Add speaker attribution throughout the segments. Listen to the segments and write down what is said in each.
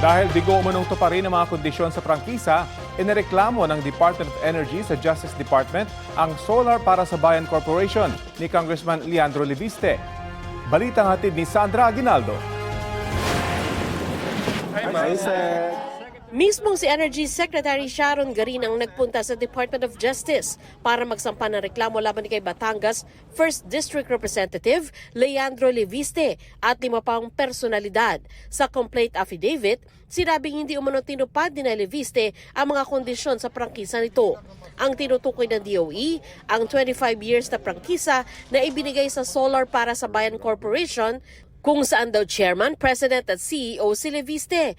Speaker 1: Dahil bigo umanong tuparin ang mga kondisyon sa prangkisa, inireklamo ng Department of Energy sa Justice Department ang Solar para sa Bayan Corporation ni Congressman Leandro Leviste. Balitang hatid ni Sandra Aguinaldo.
Speaker 2: Mismong si Energy Secretary Sharon Garin ang nagpunta sa Department of Justice para magsampa ng reklamo laban kay Batangas 1st District Representative Leandro Leviste at 5 pang personalidad. Sa complaint affidavit, sinabing hindi umano tinupad ni Leviste ang mga kondisyon sa prangkisa nito. Ang tinutukoy ng DOE, ang 25 years na prangkisa na ibinigay sa Solar para sa Bayan Corporation kung saan daw chairman, president at CEO si Leviste.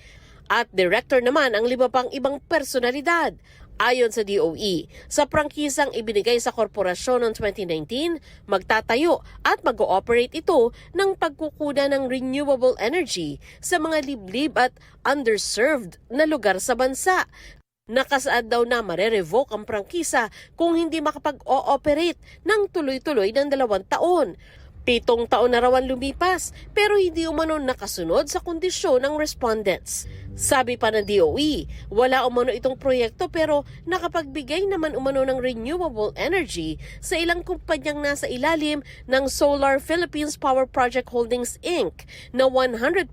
Speaker 2: At director naman ang 5 pang ibang personalidad. Ayon sa DOE, sa prangkisang ibinigay sa korporasyon noong 2019, magtatayo at mag-ooperate ito ng pagkukuha ng renewable energy sa mga liblib at underserved na lugar sa bansa. Nakasaad daw na mare-revoke ang prangkisa kung hindi makapag-ooperate ng tuloy-tuloy ng 2 taon. 7 taon na raw ang lumipas pero hindi umano nakasunod sa kondisyon ng respondents. Sabi pa ng DOE, wala umano itong proyekto pero nakapagbigay naman umano ng renewable energy sa ilang kumpanyang nasa ilalim ng Solar Philippines Power Project Holdings Inc. na 100%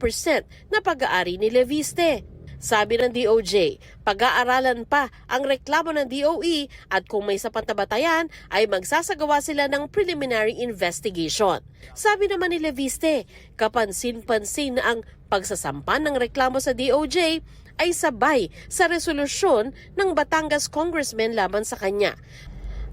Speaker 2: na pag-aari ni Leviste. Sabi ng DOJ, pag-aaralan pa ang reklamo ng DOE at kung may sapat na batayan ay magsasagawa sila ng preliminary investigation. Sabi naman ni Leviste, kapansin-pansin na ang pagsasampan ng reklamo sa DOJ ay sabay sa resolusyon ng Batangas Congressman laban sa kanya.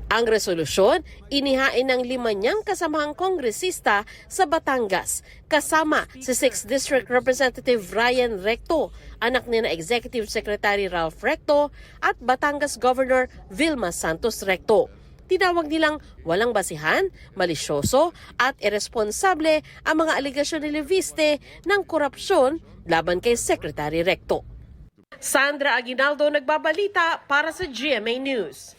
Speaker 2: Ang resolusyon, inihain ng 5 niyang kasamahang kongresista sa Batangas, kasama si 6th District Representative Ryan Recto, anak ni na Executive Secretary Ralph Recto at Batangas Governor Vilma Santos Recto. Tinawag nilang walang basihan, malisyoso at irresponsable ang mga aligasyon ni Leviste ng korupsyon laban kay Secretary Recto. Sandra Aguinaldo nagbabalita para sa GMA News.